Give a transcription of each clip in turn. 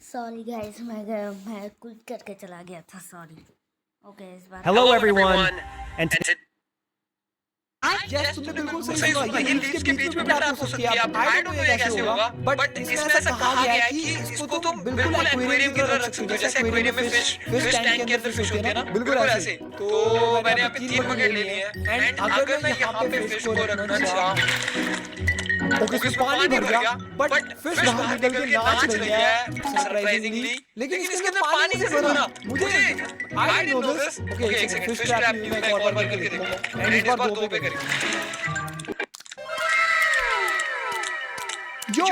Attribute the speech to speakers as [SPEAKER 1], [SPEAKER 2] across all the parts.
[SPEAKER 1] Sorry guys, मैं कुछ करके चला गया था। सॉरी। ओके, इस बार
[SPEAKER 2] Hello everyone, and
[SPEAKER 3] यस तुमने बिल्कुल सही सुना। ये लीव्स के बीच में भी ट्रैप हो सकती है। अब आई डोंट नो ये कैसे होगा, बट इसमें ऐसा कहा गया है कि इसको तुम बिल्कुल एक्वेरियम की तरह रख सकते हो। जैसे एक्वेरियम में फिश टैंक के अंदर फिश होती है ना, बिल्कुल ऐसे। तो मैंने यहाँ पे 3 बकेट ले लिए हैं एंड अगर मैं यहाँ पे फिश को रखना चाहूँ, ओके इसमें पानी भर गया, बट फिश बाहर निकल के नाच रही है सरप्राइजिंगली, लेकिन इसके अंदर पानी कैसे भरा? मुझे I don't know this. Okay एक सेकंड, फिश ट्रैप नहीं, मैं एक और बार करके देखूंगा एंड इस बार 2 पे करेंगे। जो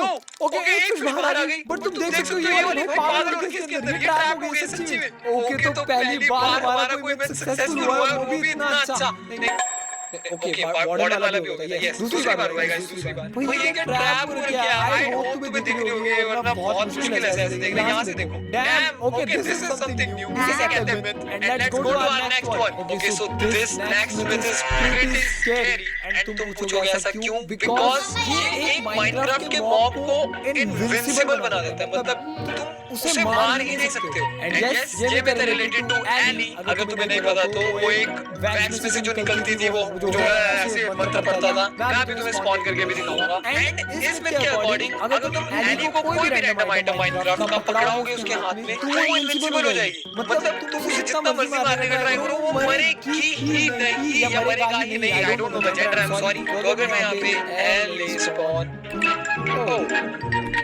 [SPEAKER 3] ओके एक फिश बाहर आ गई, बट तुम देख सकते हो ये वाली भाई पागल हो गई इसके अंदर, ये ट्रैप हो गई सच्ची में। ओके तो पहली बार हमारा कोई मेथड सक्सेसफुल हुआ है, वो भी इतना अच्छा। ओके बॉर्डर वाला भी हो गया। यस दूसरी बार हुआ गाइस, दूसरी बार। भाई ये ट्रैप हो गया। आई होप तुम्हें दिख रही होगी, वरना बहुत मुश्किल है ऐसे देखना। यहां से देखो, dam. Okay this is something new, this is कहते हैं। And let's go to our next one. Okay so this next myth is pretty scary and तुम पूछोगे ऐसा क्यों? बिकॉज़ ये एक माइनक्राफ्ट के मॉब को इनविंसिबल बना देता है, मतलब तुम उसे मार ही नहीं सकते हो। एंड यस ये मिथ रिलेटेड टू एली। अगर तुम्हें नहीं पता तो वो एक वैक्स में से जो निकलती थी, वो जो ऐसे मंत्र पढ़ता था, मैं भी तुम्हें स्पॉन करके भी दिखाऊंगा। एंड इस मिथ के अकॉर्डिंग अगर तुम एली को कोई भी रैंडम आइटम माइनक्राफ्ट का पकड़ाओगे उसके हाथ में, तो वो इनविंसिबल हो जाएगी। मतलब तुम उसे जितना मर्जी मारने का ट्राई करो, वो मरेगी ही नहीं, या मरेगा ही नहीं। I don't know the gender, I am sorry. तो अगर मैं यहाँ पे एल स्पॉन,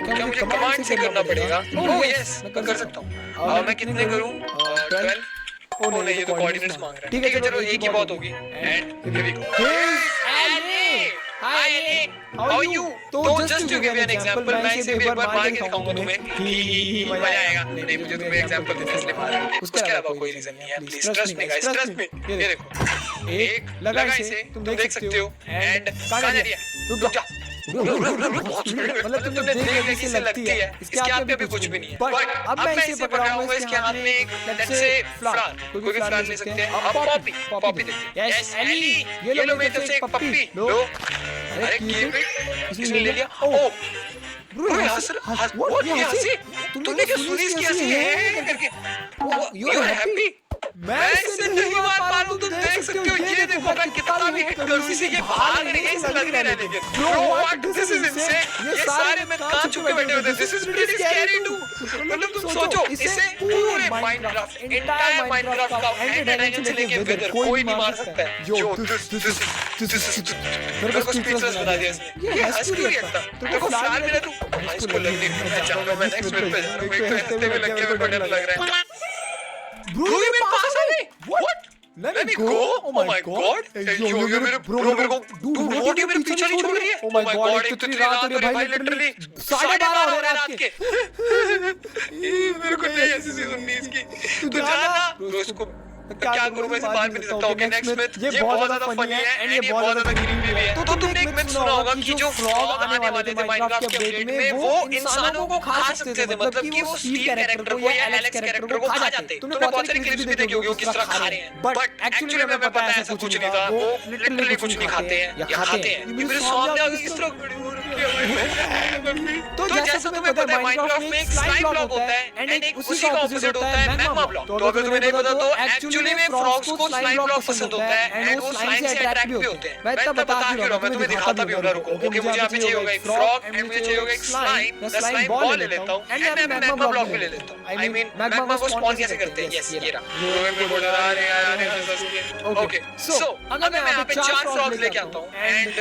[SPEAKER 3] क्या मुझे कमांड से करना पड़ेगा? ओह यस मैं कर सकता हूँ। मैं कितने करूँ? 12। ओ नहीं, ये तो कोऑर्डिनेट्स मांग रहा है। ठीक है चलो एक ही बात होगी। And here we go. Hi Ellie, how are you? तो just to give you an example, मैं इसे एक बार मार के दिखाऊंगा तुम्हें, मजा आएगा। नहीं मुझे तुम्हें एग्जांपल देना इसलिए मार रहा हूं, उसके अलावा कोई रीजन नहीं है। Please trust me guys, trust me. ये देखो एक लगा इसे, तुम देख सकते हो। एंड कहां जा रही है? रुक जा। मतलब तुमने देख ली इसे लगती है, इसके हाथ में भी कुछ भी नहीं है। बट अब मैं इसे पकड़ाऊंगा, इसके हाथ में एक लेट्स से फ्लावर, कोई भी फ्लावर ले सकते हैं। अब पॉपी देखते हैं। यस एली, ये लो मेरे तरफ से एक पप्पी लो। अरे इसने ले लिया। ओ ब्रो व्हाट ये हंसी? तुमने क्या सुनी इसकी हंसी है करके? You are happy? मैं इसे नहीं मार पा रहा हूं, तुम देख सकते हो। ये देखो मैं कितना भी हिट करूं इसे, ये भाग नहीं है, इसे लग नहीं रहा। लेकिन bro what this is insane. ये सारे मैं कहां छुपे बैठे हुए थे। This is pretty scary too. मतलब तुम सोचो इसे पूरे माइनक्राफ्ट, एंटायर माइनक्राफ्ट का एंड डायमेंशन से लेके वेदर कोई नहीं मार सकता है। जो मेरे को स्पीचलेस बना दिया इसने। ये हंस क्यों रहा था? तेरे को फ्लावर मिला तू इसको लगने मैं चाहूंगा। मैं नेक्स्ट मिनट पे जा रहा हूं, एक हफ्ते में लग के मेरे को डर लग रहा है। Bro, you मेरे पास आ गए? What? Let me go? Oh my God! यो मेरे bro मेरे को dude what ये मेरे पीछे नहीं छोड़ रही है? Oh my God! इतनी रात हो रही है भाई, literally 12:30 हो रहे रात के। मेरे को नहीं ऐसी चीज सुननी इसकी। तू जाना bro, इसको क्या करूं मैं, इसे बाहर भी नहीं सकता। ओके नेक्स्ट मिथ, ये बहुत ज्यादा फनी है एंड ये बहुत ज्यादा क्रीपी भी है। तो तुमने एक मिथ सुना होगा कि जो फ्रॉग आने वाले थे माइनक्राफ्ट के अपडेट में, वो इंसानों को खा सकते थे। मतलब कि वो स्टीव कैरेक्टर को या एलेक्स कैरेक्टर को खा जाते। तुमने बहुत सारी क्लिप्स भी देखी होगी वो किस तरह खा रहे हैं। बट एक्चुअली हमें पता है ऐसा कुछ नहीं था। वो लिटरली कुछ नहीं खाते हैं या खाते हैं। मेरे सामने आ गई इस तरह खड़ी हो रही है। तो जैसा तुम्हें पता है माइनक्राफ्ट में एक स्लाइम ब्लॉक होता है एंड एक उसी का ऑपोजिट होता है मैग्मा ब्लॉक। तो अगर तुम्हें नहीं पता तो एक्चुअली में फ्रॉग्स को स्लाइम ब्लॉक पसंद होता है एंड वो स्लाइम से अट्रैक्ट भी होते हैं। मैं इतना बता क्यों रहा हूं, मैं तुम्हें दिखाता भी हूं। रुको ओके, मुझे यहाँ पे चाहिए होगा एक फ्रॉग एंड मुझे चाहिए होगा एक स्लाइम। मैं स्लाइम बॉल ले लेता हूं एंड मैं मैग्मा ब्लॉक भी ले लेता हूं। आई मीन मैग्मा को स्पॉन कैसे करते हैं? यस ये रहा। मैं बोल रहा अरे यार ओके सो अगर मैं यहाँ पे 4 फ्रॉग्स लेके आता हूं एंड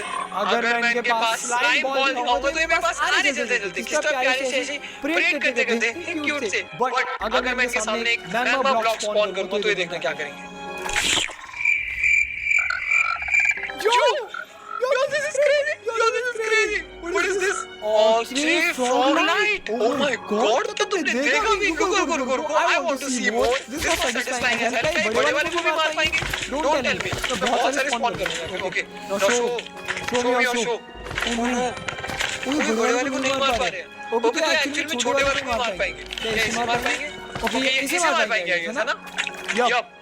[SPEAKER 3] अगर मैं इनके पास स्लाइम बॉल दिखाऊंगा तो ये मेरे पास आ रहे जल्दी किस तरह प्यारे से ऐसे परेड करते करते क्यूट से। बट अगर मैं इनके सामने एक मैग्मा ब्लॉक स्पॉन करूंगा तो ये देखना क्या करेंगे। Yo, this is crazy. Yo, this is crazy. What is this? All-Tree Frogmite. Oh my God! तो तुमने देखा भी? रुको. I want to see more. This is satisfying as hell. बड़े वाले को भी मार पाएंगे? Don't tell me. तो बहुत सारे स्पॉन करूँगा. Okay. Now show me your show. ओह बड़े वाले को नहीं मार पा रहे हैं। ओके तो एक्चुअली में छोटे वाले को मार पाएंगे। इसे मार पाएंगे? ओके इसे मार पाएंगे है ना? यप।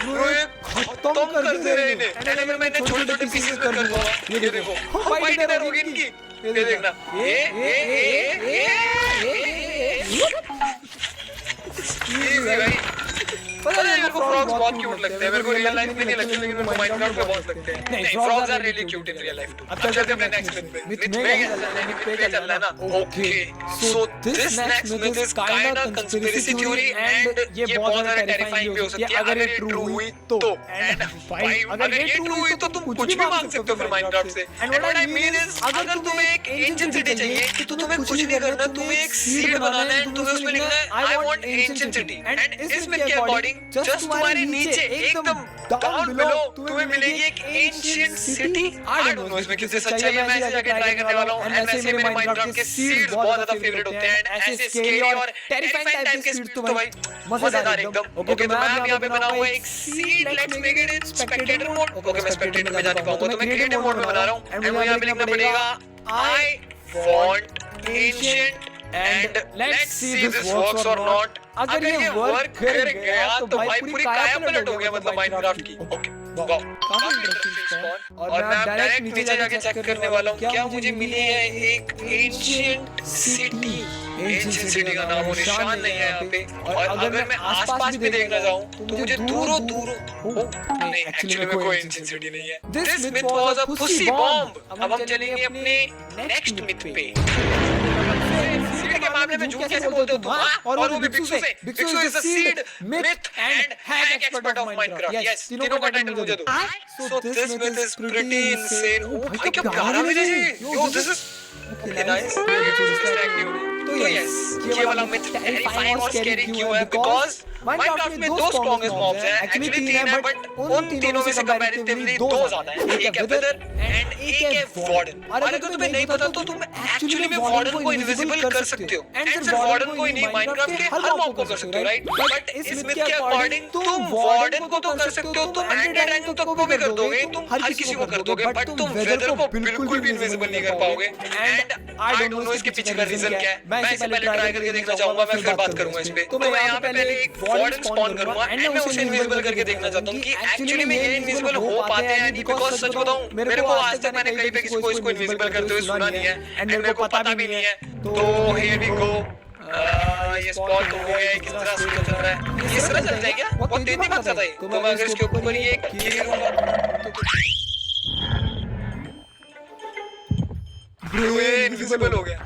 [SPEAKER 3] ब्रो ये खत्म कर दे रहे हैं इन्हें। मैंने छोटे-छोटे पीसेस कर दूंगा। ये देखो फाइट इधर होगी इनकी। ये देखना। ये बहुत क्यूट लगते हैं। मेरे को रियल लाइफ में नहीं लगते, लेकिन मेरे को माइनक्राफ्ट में बहुत लगते हैं। नहीं, frogs are really cute in real life too. अब चलते हैं नेक्स्ट मिथ पे चलना है ना। Okay, so this next myth is kind of conspiracy theory and ये बहुत ज्यादा टेरिफाइंग भी हो सकती है अगर ये ट्रू हुई तो। एंड भाई अगर ये ट्रू हुई तो तुम कुछ भी मांग सकते हो फिर माइनक्राफ्ट से। And what I mean is अगर तुम्हें एक एंशिएंट सिटी चाहिए तो तुम्हें कुछ नहीं करना, तुम्हें एक सीड बनाना है, तुम्हें उसमें लिखना है I want ancient city. And इस मिथ के अकॉर्डिंग जस्ट तुम्हारे नीचे एकदम डाउन बिलो तुम्हें मिलेगी एक ancient city. I don't know इसमें कितनी सच्चाई है, मैं इसे जाके ट्राई करने वाला हूं। एंड वैसे मेरे माइनक्राफ्ट के सीड्स बहुत ज्यादा फेवरेट होते हैं एंड ऐसे स्केरी और टेरिफाइंग टाइप के सीड्स तो भाई मजेदार एकदम। ओके, तो मैं यहां पे बनाऊंगा एक seed. Let's make it in Spectator mode. Okay, मैं स्पेक्टेटर में जा नहीं पाऊंगा तो मैं क्रिएटिव मोड में बना रहा हूं। एंड मुझे यहां पे लिखना पड़ेगा I want ancient and let's see this works और नॉट। अगर ये वर्क कर गया तो भाई पूरी काया पलट हो गया मतलब माइनक्राफ्ट की। ओके, वाओ, काफी इंटरेस्टिंग स्पॉन। और मैं डायरेक्ट नीचे जाके चेक करने वाला हूं क्या मुझे मिली है एक एंशिएंट सिटी। एंशिएंट सिटी का नाम और निशान नहीं है यहाँ पे। और अगर मैं आसपास भी देखना जाऊं तो मुझे दूरों नहीं, एक्चुअली में कोई एंशिएंट सिटी नहीं है। This myth was a pussy bomb. अब हम चलेंगे अपने नेक्स्ट मिथ पे। सीड के मामले में झूठ कैसे बोलते हो तुम? और वो भी बिक्सू से। Bixu is the seed myth and hack expert of Minecraft. Yes, तीनों का टाइटल मुझे दो। So this myth is pretty insane. ओ भाई क्या प्यारा मिथ है ये। Yo this is okay, nice. तो यस, ये वाला मिथ टेरिफाइंग और स्कैरी क्यों है? बिकॉज़ माइनक्राफ्ट में दो स्ट्रॉन्गेस्ट मॉब्स हैं। एक्चुअली तीन है बट उन तीनों में से कंपैरेटिवली दो ज्यादा हैं। एक है विदर एंड एक है वार्डन। और अगर तुम्हें नहीं पता तो तुम एक्चुअली में वार्डन को इनविजिबल कर सकते हो। एंड सिर्फ वार्डन को ही नहीं, माइनक्राफ्ट के हर मॉब को कर सकते हो, राइट? बट इस मिथ के अकॉर्डिंग तुम वार्डन को तो कर सकते हो, तुम एंडर ड्रैगन तक को भी कर दोगे, तुम हर किसी को कर दोगे, बट तुम वेदर को बिल्कुल भी इनविजिबल नहीं कर पाओगे। एंड आई डोंट नो इसके पीछे का रीजन क्या है। मैं इसे पहले ट्राई करके देखना चाहूंगा, मैं फिर बात करूंगा इस पे। तो मैं यहां पे पहले एक वार्डन स्पॉन करूंगा एंड मैं उसे इनविजिबल करके देखना चाहता हूं कि एक्चुअली में ये इनविजिबल हो पाते हैं या नहीं। बिकॉज़ सच बताऊं मेरे को आज तक मैंने कहीं पे किसी को इसको इनविजिबल करते हुए सुना नहीं है एंड मेरे को पता भी नहीं है। तो हियर वी गो। ये स्पॉन तो हो गया, किस तरह से चल रहा है? किस तरह चल जाएगा क्या? बहुत तेजी भाग जाता है। तो मैं अगर इसके ऊपर ये गिरूंगा ब्रो ये इनविजिबल हो गया।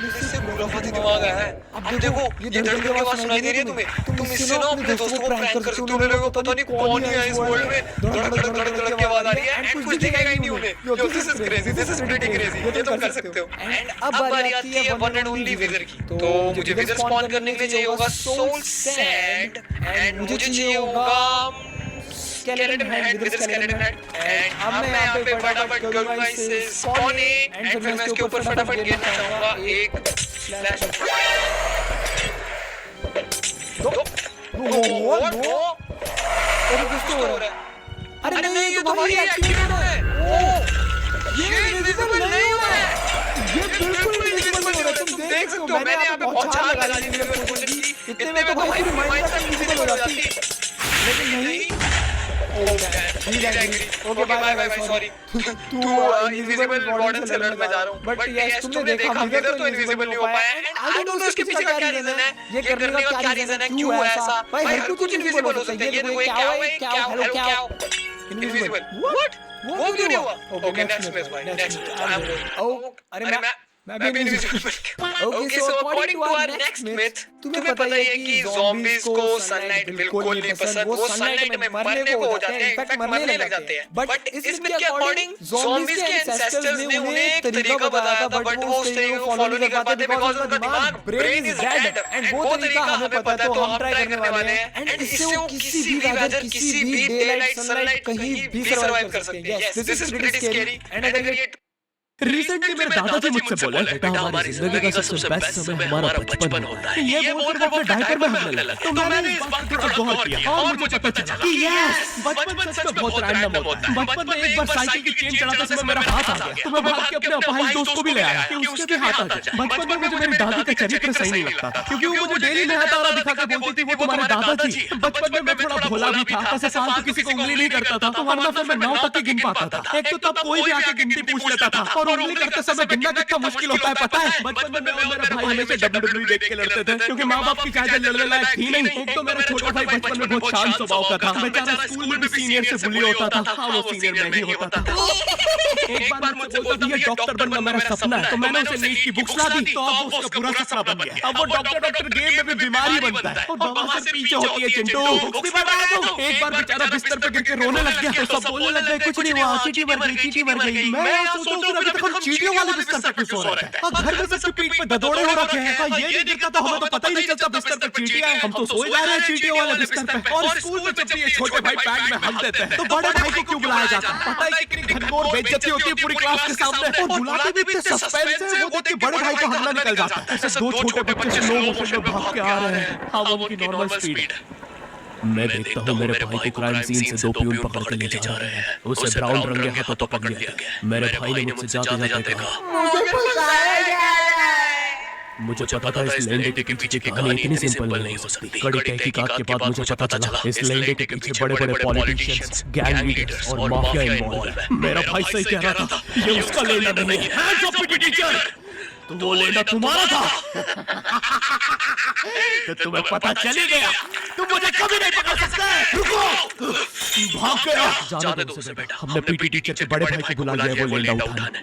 [SPEAKER 3] इससे बुराफाती दिमाग है। अब देखो ये धड़कन की आवाज सुनाई दे रही है तुम्हें। तुम इससे ना अपने दोस्तों को प्रैंक कर सकते हो। उन्हें लोगों को पता नहीं कौन है इस वर्ल्ड में धड़क धड़क धड़क धड़क की आवाज आ रही है एंड कुछ दिखेगा ही नहीं उन्हें। Yo this is crazy, this is pretty crazy. ये तुम कर सकते हो। एंड अब बारी आती है वन एंड ओनली विजर की। तो मुझे विजर स्पॉन करने के लिए चाहिए होगा सोल सैंड एंड मुझे चाहिए होगा skeleton head with skeleton head। And अब मैं यहाँ पे फटाफट करूँगा इसे स्पॉन एंड फिर मैं इसके ऊपर फटाफट गिरना चाहूँगा एक फ्लैश। नो अरे कुछ तो हो रहा है। अरे नहीं ये तो भाई एक्टिवेट है। ओ ये इनविजिबल नहीं हुआ है, ये बिल्कुल इनविजिबल हो रहा है। तुम देख सकते हो मैंने यहाँ पे बहुत छाल लगा ली मेरे को की। इतने में तो भाई पूरी माइनक्राफ्ट इनविजिबल हो जाती, लेकिन नहीं। Okay bye bye sorry. तू इनविजिबल वार्डन से लड़ मैं जा रहा हूं। बट यस तुमने देखा विदर तो इनविजिबल नहीं हो पाया। एंड आई डोंट नो इसके पीछे का क्या रीजन है, ये करने का क्या रीजन है, क्यों ऐसा? भाई हर कुछ इनविजिबल हो सकता है। ये देखो ये क्या है, क्या हेलो क्या इनविजिबल व्हाट वो क्यों नहीं हुआ? ओके नेक्स्ट मिथ भाई नेक्स्ट। अरे मैं भी invisible. Okay so according to our next myth तुम्हें पता ही है कि ज़ॉम्बीज को सनलाइट बिल्कुल नहीं पसंद। वो सनलाइट में मरने को हो जाते हैं, इनफैक्ट मरने लग जाते हैं। बट इस मिथ के अकॉर्डिंग ज़ॉम्बीज के एंसेस्टर्स ने उन्हें एक तरीका बताया था बट वो उस तरीके को फॉलो नहीं कर पाते बिकॉज़ उनका दिमाग ब्रेन इज डेड। एंड वो तरीका हमें पता है तो हम ट्राई करने वाले हैं। एंड इससे वो किसी भी वेदर, किसी भी डे-लाइट, सनलाइट कहीं भी सर्वाइव कर सकते हैं। Yes this is pretty scary. And अगर ये
[SPEAKER 2] रिसेंटली मेरे दादाजी मुझसे बोले बेटा हमारी जिंदगी का सबसे बेस्ट समय हमारा बचपन होता है। ये बोलकर वो अपने डायपर में हंसने लगा। तो मैंने इस बात पर गौर किया और मुझे पता चला कि यस बचपन सच में बहुत रैंडम होता है। बचपन में एक बार साइकिल की चेन चलाते समय मेरा हाथ आ गया तो मैं भाग के अपने अपाहिज दोस्त को भी ले आया कि उसके भी हाथ आ जाए। बचपन में मुझे मेरी दादी का चरित्र सही नहीं लगता था क्योंकि वो मुझे डेली नया तारा दिखा के बोलती थी वो तुम्हारे दादाजी। बचपन में मैं थोड़ा भोला भी था, ऐसे साल तो किसी को उंगली नहीं करता था, तो वरना फिर मैं 9 तक ही गिन पाता था। एक तो तब कोई भी आके गिनती पूछ लेता था और और उंगली करते समय गिनना कितना मुश्किल होता है पता है। बचपन में मैं और मेरा भाई हमेशा WWE देख के लड़ते थे क्योंकि माँ बाप की चाहे लड़ने लायक थी नहीं। एक तो मेरा छोटा भाई बचपन में बहुत शांत स्वभाव का था, बेचारा स्कूल में भी सीनियर से बुली होता था। हाँ वो सीनियर मैं ही होता था। एक बार मुझसे बोलता था ये डॉक्टर बनना मेरा सपना है, तो मैंने उसे नीट की बुक्स ला दी, तो अब वो उसका बुरा सपना बन गया। अब वो डॉक्टर गेम में भी बीमारी बनता है और दवा से पीछे होती है चिंटू। एक बार बेचारा बिस्तर पे गिर के रोने लग गया तो सब बोलने लग गए कुछ नहीं हुआ, चींटी मर गई, चींटी मर गई। मैं सोचता हूँ अभी तक हम चींटियों वाले बिस्तर पे क्यों सो रहे हैं? घर में सबकी पीठ पे ददोड़े हो रखे हैं। ये नहीं गिरता तो हमें तो पता ही नहीं चलता बिस्तर पे चींटियां हैं। हम तो सोए जा रहे हैं चींटियों वाले बिस्तर पे। और स्कूल में जब ये छोटे भाई बैग में हम देते हैं तो बड़े भाई को क्यों बुलाया जाता है? पता है कितनी घनघोर बेइज्जती होती है पूरी क्लास के सामने। और बुलाते भी इतने सस्पेंस है, वो देख के बड़े भाई का हमला निकल जाता है। ऐसे दो छोटे बच्चे स्लो मोशन में भाग के आ रहे हैं। हाँ वो उनकी नॉर्मल स्पीड। मैं देखता हूँ मेरे भाई को क्राइम सीन से दो प्यून पकड़ के ले जा रहे हैं। उसे ब्राउन रंगे हाथों तो पकड़ लिया गया। मेरे भाई ने मुझसे जाते जाते कहा मुझे पता था इस लेंडे के पीछे की कहानी इतनी सिंपल नहीं हो सकती। कड़ी तहकीकात के बाद मुझे पता चला इस लेंडे के पीछे बड़े बड़े पॉलिटिशियंस, गैंग लीडर्स और माफिया इन्वॉल्व है। मेरा भाई सही कह रहा था, ये उसका लेंडा नहीं है। हैंड्स अप पीटी टीचर, तो वो लेंडा तुम्हारा था। तो तुम्हें पता चल ही गया, तुम मुझे कभी नहीं पकड़ सकते। रुको, भाग गया। जाने दो उसे बेटा। हमने पीटी टीचर के बड़े भाई को बुला लिया वो लेंडा उठाने।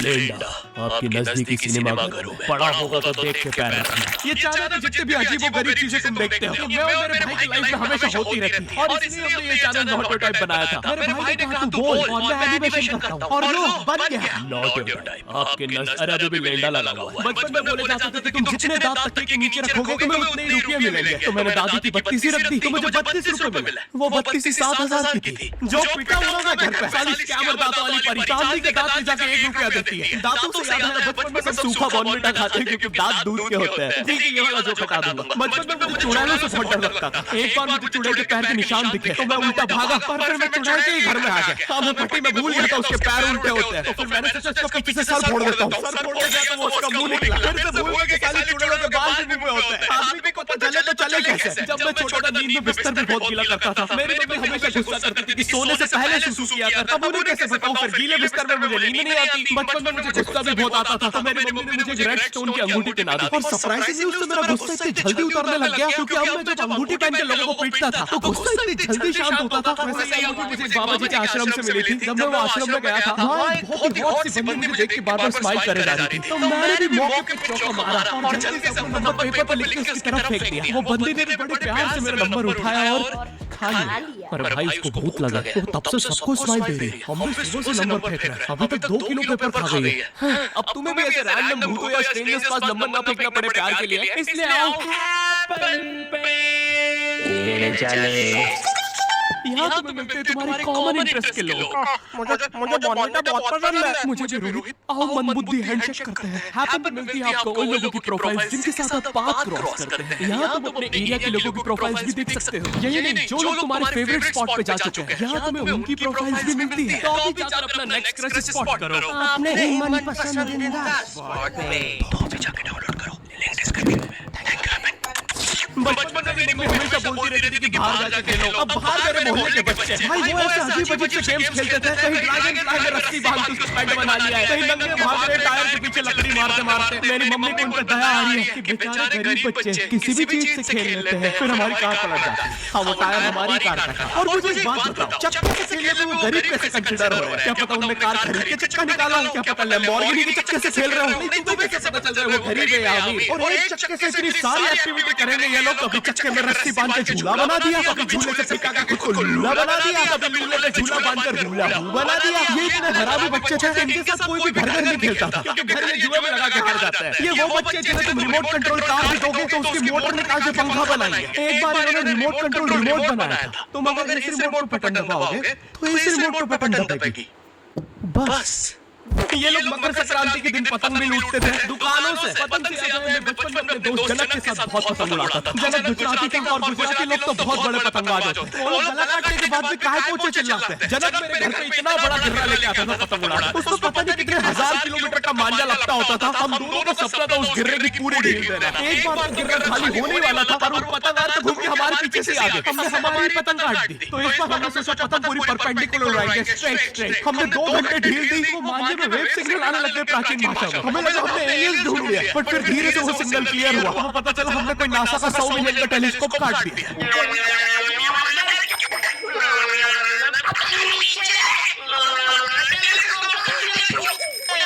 [SPEAKER 2] लेंडा आपकी नजदीकी सिनेमाघरों में पड़ा होगा तो देख के पैर रखना। ये चैनल में जितने भी अजीबोगरीब चीजें तुम देखते हो मैं और मेरे भाई की लाइफ में हमेशा होती रहती है और इसलिए हमने ये चैनल नॉट योर टाइप बनाया था। मेरे भाई ने कहा तू बोल और मैं एनिमेशन करता हूं और लो बन गया नॉट योर टाइप। आपके नजर अरे भी लेंडा लगा हुआ है। बचपन में बोले जाते थे तुम जितने दांत तकिए के नीचे रखोगे तुम्हें उतने ही रुपये मिलेंगे। तो मैंने दादी की 32 रख दी तो मुझे 32 रुपए मिले। वो 32 7,000 की थी। जो पिटा हुआ ना घर पे साली स्कैमर दांत वाली परी चांदी के दांत ले जाके 1 रुपया देती है। दांतों से याद है बचपन में सब सूखा बॉर्नविटा खाते हैं क्योंकि दांत दूध के होते हैं। ठीक है ये वाला जो हटा दूंगा। बचपन में मुझे चुड़ैलों से बहुत डर लगता था। एक बार मुझे चुड़ैल के पैर के निशान दिखे तो मैं उल्टा भागा पर फिर मैं चुड़ैल के ही घर में आ गया। हाँ मैं पट्टी में भूल गया था उसके पैर उल्टे होते हैं। तो फिर मैंने सोचा इसका पीछे से सर फोड़ देता हूँ। सर फोड़ने गया तो वो उसका मुंह निकला। फिर से भूल गया कि साली चुड़ैलों के बाल भी मुंह में होते हैं। आदमी को पता चले तो चले कैसे? जब मैं छोटा था नींद में बिस्तर पे बहुत गीला करता था। मेरी मम्मी हमेशा गुस्सा करती थी कि सोने से पहले सुसु किया कर। अब उन्हें कैसे बताऊं फिर गीले बिस्तर में मुझे नींद नहीं आती। बचपन में मुझे गुस्सा भी बहुत आता था तो मेरी मम्मी ने मुझे रेड स्टोन की अंगूठी पहना दी और सरप्राइजिंगली उससे मेरा गुस्सा इतनी जल्दी उतरने लग गया क्योंकि अब मैं जब अंगूठी पहन के लोगों को पीटता था तो गुस्सा इतनी जल्दी शांत होता था। वैसे ये अंगूठी मुझे बाबा जी के आश्रम से मिली थी। जब मैं वो आश्रम में गया था वहाँ एक बहुत ही हॉट सी बंदी मुझे देख के बार-बार स्माइल करे जा रही थी तो मैंने भी मौके पे चौका मारा और जल्दी से अपना नंबर पेपर पर लिख के उसकी तरफ फेंक दिया। वो बंदी ने भी बड़े प्यार से मेरा नंबर उठाया और खा लिया। पर भाई उसको भूत लगा वो तब से सबको स्माइल दे रही है। हम भी सुबह से नंबर फेंक रहे हैं अभी तक 2 किलो पेपर खा गई है। अब तुम्हें भी ऐसे रैंडम भूतों या स्ट्रेंजर्स के पास नंबर ना फेंकना पड़े प्यार के लिए इसलिए आओ यहाँ तुम्हें मिलते हैं तुम्हारे कॉमन इंटरेस्ट के लोग। मुझे बॉर्नविटा बहुत पसंद है। मुझे भी रोहित आओ मनबुद्धि हैंडशेक करते हैं। हैपन पे मिलती है आपको उन लोगों की प्रोफाइल्स जिनके साथ आप पाथ क्रॉस करते हैं। यहाँ तुम अपने एरिया के लोगों की प्रोफाइल्स भी देख सकते हो। यही नहीं जो लोग तुम्हारे फेवरेट स्पॉट पे जा चुके हैं यहाँ तुम्हें उनकी प्रोफाइल्स भी मिलती है। तो अभी जाकर अपना नेक्स्ट क्रश स्पॉट करो अपने ही मनपसंदीदा स्पॉट पे। तो अभी जाकर डाउनलोड करो लिंक डिस्क्रिप्शन में। बचपन में मेरी मम्मी हमेशा बोलती रहती थी कि बाहर जाके खेलो। अब बाहर मेरे मोहल्ले के बच्चे भाई वो ऐसे अजीब अजीब से गेम्स खेलते थे। कहीं ड्रैगन फ्लाई में रस्सी बांध के उसको स्पाइडर बना लिया है। कहीं नंगे भाग रहे टायर के पीछे लकड़ी मारते मारते। मेरी मम्मी को उन पर दया आ रही है कि बेचारे गरीब बच्चे किसी भी चीज से खेल लेते हैं। फिर हमारी कार पलट जाती है। हाँ वो टायर हमारी कार का था। और मुझे एक बात बताओ चक्के से खेलने में वो गरीब कैसे कंसिडर हो रहे हैं? क्या पता उन्होंने कार खरीद के चक्का निकाला हो? क्या पता लैम्बोर्गिनी के चक्के से खेल रहे हो? तुम्हें कैसे पता चल रहा है वो गरीब है या अमीर? और एक चक्के से इतनी सारी एक्टिविटी करेंगे ये लोग। कभी चक्के में रस्सी बांध के झूला बना दिया, कभी झूले से फेंका के खुद को लूला बना दिया, कभी लूले पे झूला बांधकर लूला बना दिया। ये इतने हरामी बच्चे थे इनके साथ कोई भी घर नहीं खेलता था क्योंकि घर में जुए में लगा के हार जाता है। ये वो बच्चे जिन्हें तुम रिमोट कंट्रोल कार भी दोगे तो उसकी मोटर निकाल के पंखा बनाएंगे। एक बार इन्होंने रिमोट कंट्रोल रिमोट बनाया था। तुम अगर इस रिमोट पर बटन दबाओगे तो इस रिमोट पर बटन दबेगी बस। ये लोग मकर संक्रांति के दिन पतंग भी लूटते थे दुकानों से। पतंग से याद है, मैं बचपन में अपने दोस्त जनक के साथ बहुत पतंग उड़ाता था। जनक गुजराती था और गुजराती लोग तो बहुत बड़े पतंगबाज होते हैं। वो लोग गला काटने के बाद भी काहे पोछे चिल्लाते हैं। जनक मेरे घर पे इतना बड़ा गिर्रा लेके आता था पतंग उड़ाने। उसको पता नहीं कितने हजार किलोमीटर का मांझा लगता होता था। हम दोनों का सपना था उस गिर्रे की पूरी ढील देना। एक बार तो गिर्रा खाली होने वाला था और वो पतंगबाज तो घूम के हमारे पीछे से आ गए। हमने हमारी पतंग काट दी। तो इस बार हमने सोचा पतंग पूरी परपेंडिकुलर उड़ाएंगे, स्ट्रेट। हमने 2 घंटे ढील दी। वो मांझे में वेव सिग्नल आने लगे प्राचीन भाषा में। हमें लगा हमने एलियंस ढूंढ लिया, बट फिर धीरे से वो सिग्नल क्लियर हुआ। हमें पता चला हमने कोई नासा का 100 मिलियन का टेलीस्कोप काट दिया।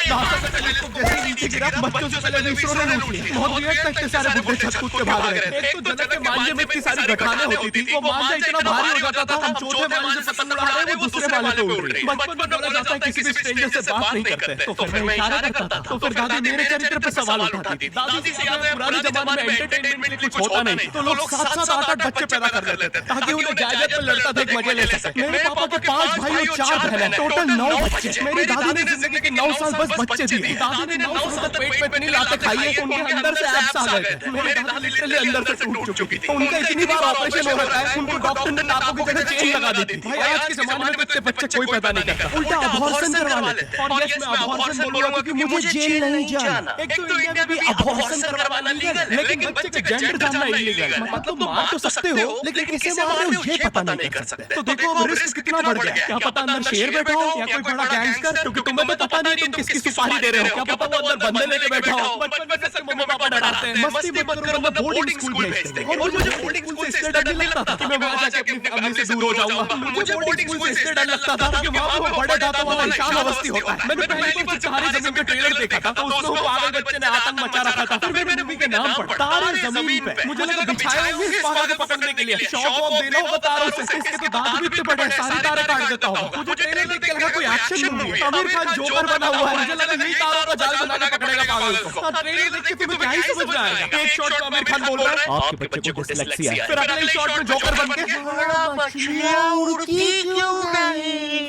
[SPEAKER 2] नासा का टेलीस्कोप जैसे ही नीचे गिरा, बच्चों से पहले इसरो ने लूट लिया। बहुत देर तक इतने सारे बुड्ढे छत कूद के भाग रहे थे। एक तो जनक के मांझे में इतनी सारी गठाने होती थी, वो मांझा इतना भारी हो जाता था, हम चौथे माले से पतंग उड़ा रहे हैं, वो दूसरे माले पे उड़ रही। बचपन में बोला जाता है किसी भी स्ट्रेंजर से बात नहीं करते, तो फिर मैं इशारा करता था। तो फिर दादी मेरे चरित्र पे सवाल उठाती थी। दादी से याद है पुराने जमाने में एंटरटेनमेंट के लिए कुछ होता नहीं, तो लोग 7-7, 8-8 बच्चे पैदा कर लेते थे ताकि उन्हें जायदाद पे लड़ता था एक मजे ले सके। मेरे पापा के 5 भाई और 4 बहनें, टोटल 9 बच्चे। मेरी दादी ने जिंदगी के 9 साल बस बच्चे दिए। दादी ने 9 साल तक पेट पे इतनी लातें खाई है कि उनके अंदर से एब्स आ गए थे। मेरी दादी लिटरली अंदर से टूट चुकी थी। उनका इतनी बार ऑपरेशन हो रखा है, उनको डॉक्टर ने नाकों की जगह चेन लगा दी थी। भाई आज के जमाने में इतने बच्चे कोई पैदा नहीं करता, उल्टा अबॉर्शन करवा लेते हैं। और यस, मैं अबॉर्शन बोलूंगा क्योंकि मुझे जेल नहीं जाना। एक तो इंडिया में भी अबॉर्शन करवाना लीगल है, लेकिन बच्चे का जेंडर जानना इलीगल है। मतलब मार तो सकते हो, लेकिन किसे मार रहे हो ये पता नहीं कर सकते। तो देखो अब रिस्क कितना बढ़ गया। क्या पता अंदर शेर बैठा हो या कोई बड़ा गैंगस्टर, क्योंकि तुम्हें तो पता नहीं तुम किसकी सुपारी दे रहे हो। क्या पता वो अंदर बंदे लेके बैठा हो। बचपन में से मम्मी पापा डराते हैं, मस्ती मत करो, मैं बोर्डिंग स्कूल भेजते हैं। और मुझे बोर्डिंग स्कूल से इसलिए डर नहीं लगता था कि मैं वहां जाके अपनी फैमिली से दूर हो जाऊंगा। मुझे बोर्डिंग स्कूल से इसलिए डर लगता था कि वहां वो बड़े दांतों वाला ईशान अवस्थी होता है। मैंने पहली बार तारे जमीन का ट्रेलर देखा था, तो उसमें वो पागल बच्चे ने आतंक मचा रखा था। फिर मैंने मूवी के नाम पढ़ा, तारे जमीन पे। मुझे लगा बिछाए हुए इस पागल को पकड़ने के लिए शौक ऑफ देना होगा तारों से। इसके तो दांत भी इतने बड़े हैं, सारे तारे काट देता हूँ। मुझे ट्रेलर देख के लगा कोई एक्शन मूवी है। आमिर खान जोकर बना हुआ है, मुझे लगा यही तारों का जाल बना के पकड़ेगा पागल को। ट्रेलर देख के तुम्हें क्या ही समझ में आएगा। एक शॉट में आमिर खान बोल रहा है आपके बच्चे को डिसलेक्सिया है, फिर अगले शॉट में जोकर बन के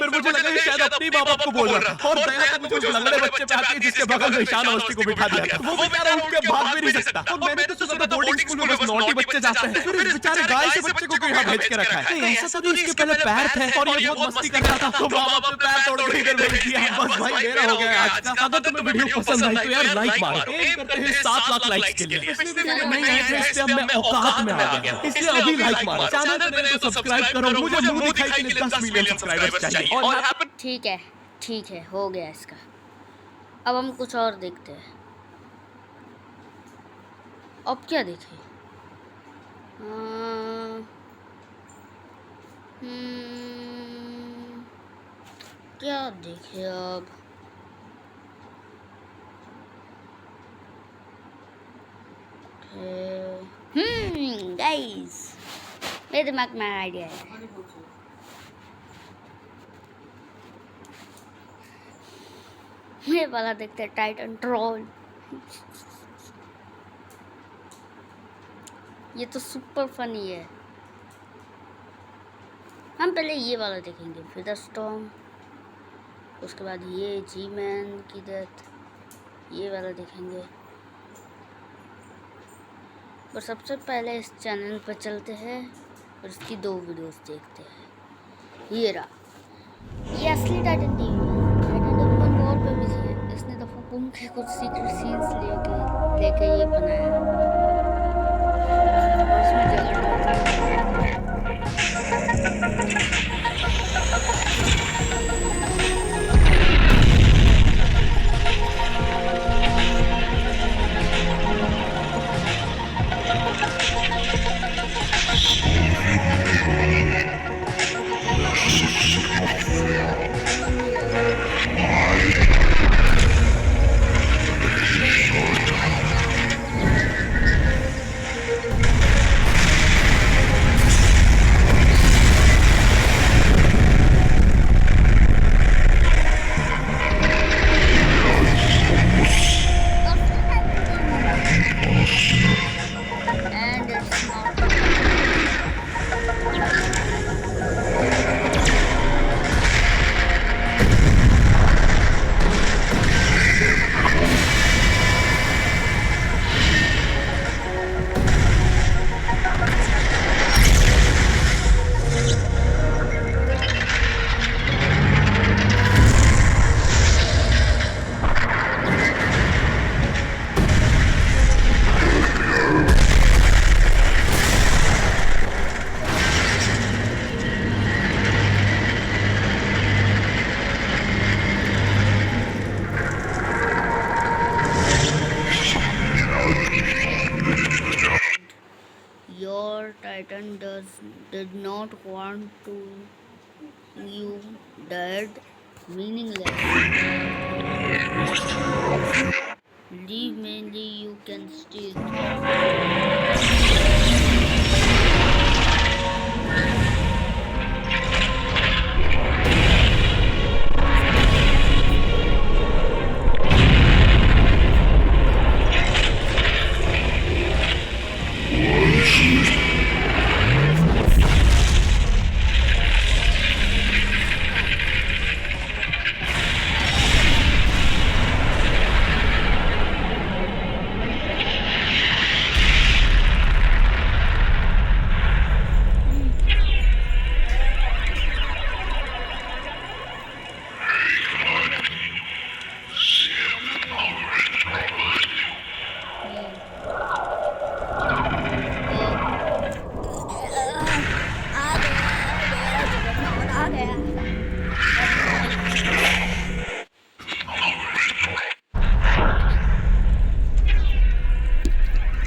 [SPEAKER 2] फिर मुझे लगा ये शायद अपनी माँ बाप को बोल रहा था। और दया से मुझे उस लंगड़े बच्चे पे आती है जिसके बगल में ईशान अवस्थी को बिठा दिया था। वो बेचारा उठ के भाग भी नहीं सकता। और मैंने तो सोचा बोर्डिंग स्कूल में बस नॉटी बच्चे जाते हैं, फिर इस बेचारे गाय से बच्चे को यहाँ भेज के रखा है। ऐसा तो नहीं, इसके पहले पैर थे और ये बहुत मस्ती कर रहा था, तो माँ बाप ने पैर तोड़ के इधर भेज दिया। बस भाई मेरा हो गया आज का। अगर तुम्हें वीडियो पसंद आई तो यार लाइक मारो। एम करते हैं 7 लाख लाइक्स के लिए। इसलिए वीडियो नहीं आए थे, इससे अब मैं औकात में आ गया, इसलिए अभी लाइक मारो। चैनल को सब्सक्राइब करो, मुझे मुंह दिखाई के लिए 10 मिलियन सब्सक्राइबर्स चाहिए। और
[SPEAKER 1] ठीक है, हो गया इसका। अब हम कुछ और देखते हैं। अब क्या देखें? क्या देखें अब? गाइस, मेरे दिमाग में आइडिया है। ये वाला देखते हैं, टाइटन ट्रोल। ये तो सुपर फनी है। हम पहले ये वाला देखेंगे, फिर द स्टॉर्म, उसके बाद ये जी मैन की डेथ, ये वाला देखेंगे। और सबसे पहले इस चैनल पर चलते हैं और इसकी 2 वीडियोस देखते हैं। ये रहा, ये असली टाइटन टीवी है। टाइटन टीवी और पे बिजी है। इसने तो फुकुम के कुछ सीक्रेट सीन्स लेके ये बनाया और इसमें जगह Super Titan did not want to you dead, meaningless. Leave mainly you can steal.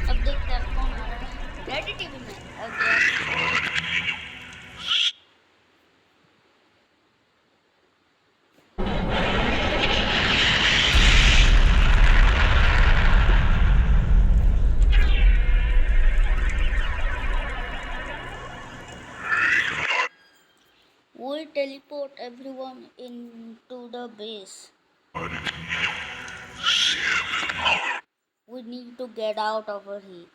[SPEAKER 1] अब देखते हैं कौन आ रहा है। रेडी टीवी में okay. We teleport everyone into the base. We need to get out over here.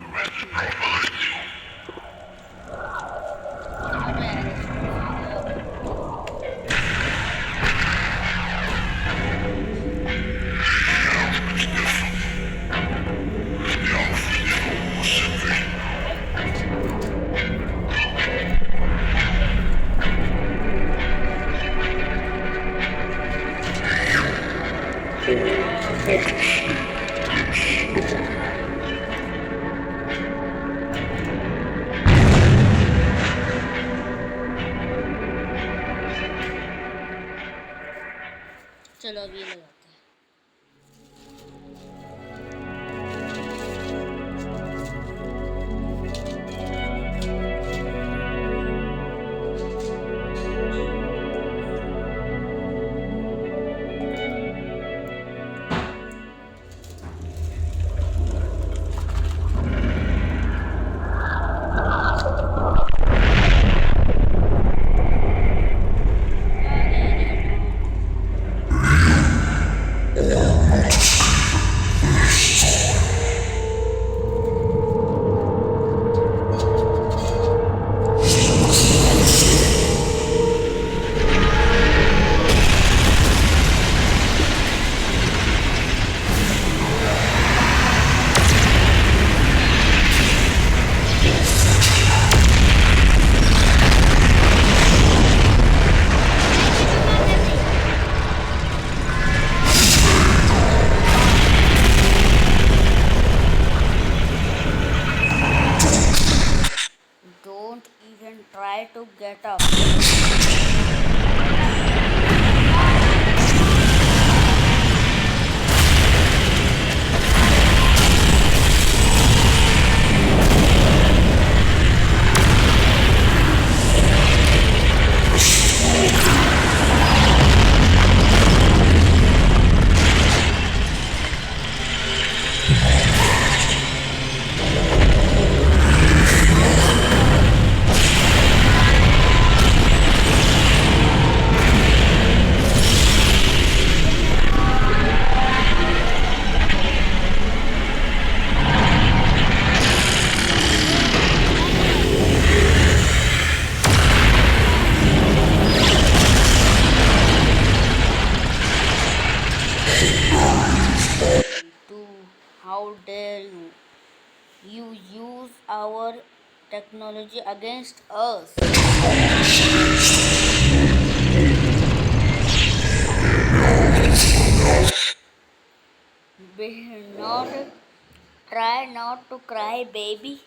[SPEAKER 1] चलो अब ये लगाते हैं। Don't even try to get up. How dare you? You use our technology against us. Be not try not to cry, baby.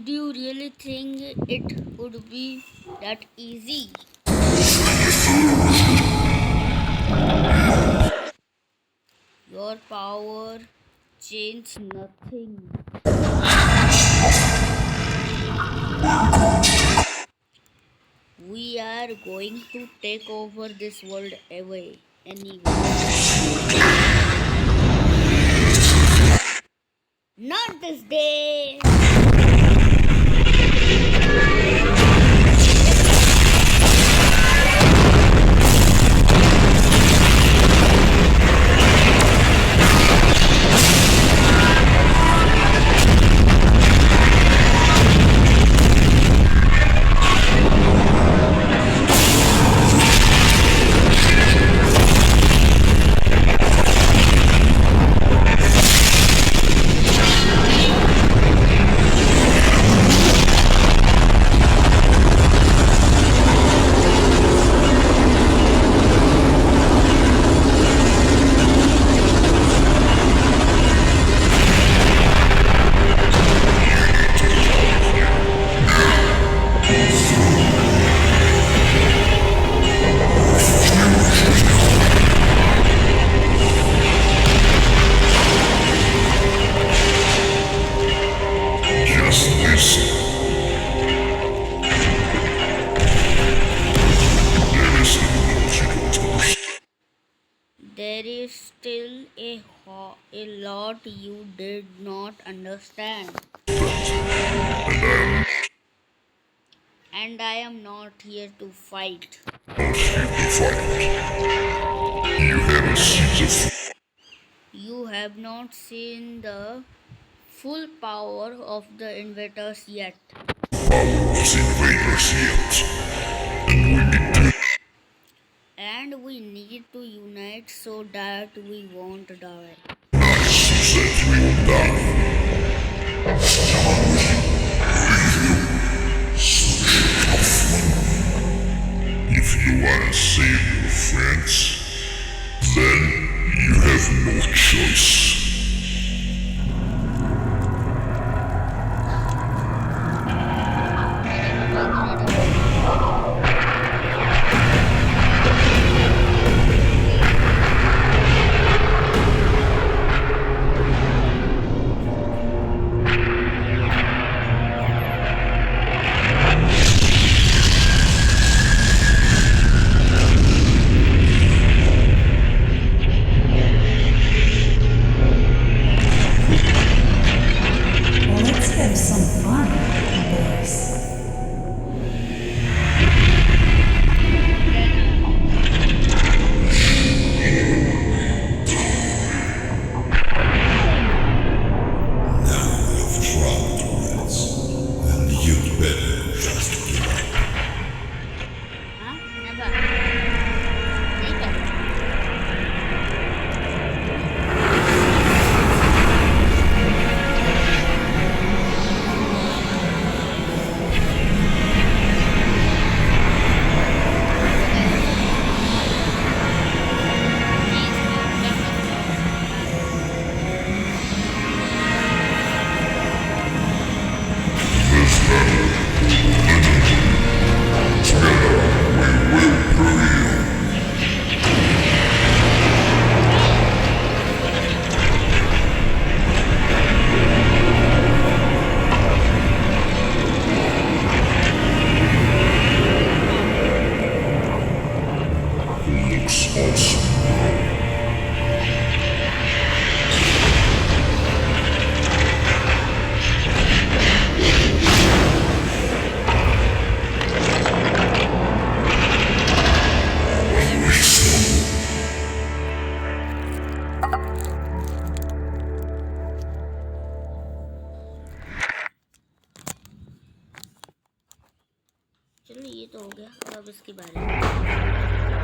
[SPEAKER 1] Did you really think it would be that easy? Your power changed nothing. We are going to take over this world away anyway. Not this day. There is still a lot you did not understand. And I am not here to fight. You have not seen the full power of the invaders yet. And we need to unite so that we won't die.
[SPEAKER 4] If you want to save your friends, then you have no choice.
[SPEAKER 5] Let's have some fun, boys.
[SPEAKER 4] And you'd better just give up.
[SPEAKER 1] Huh? Never. नहीं कर.
[SPEAKER 4] Looks awesome.
[SPEAKER 1] चलो ये तो हो गया अब इसके बारे में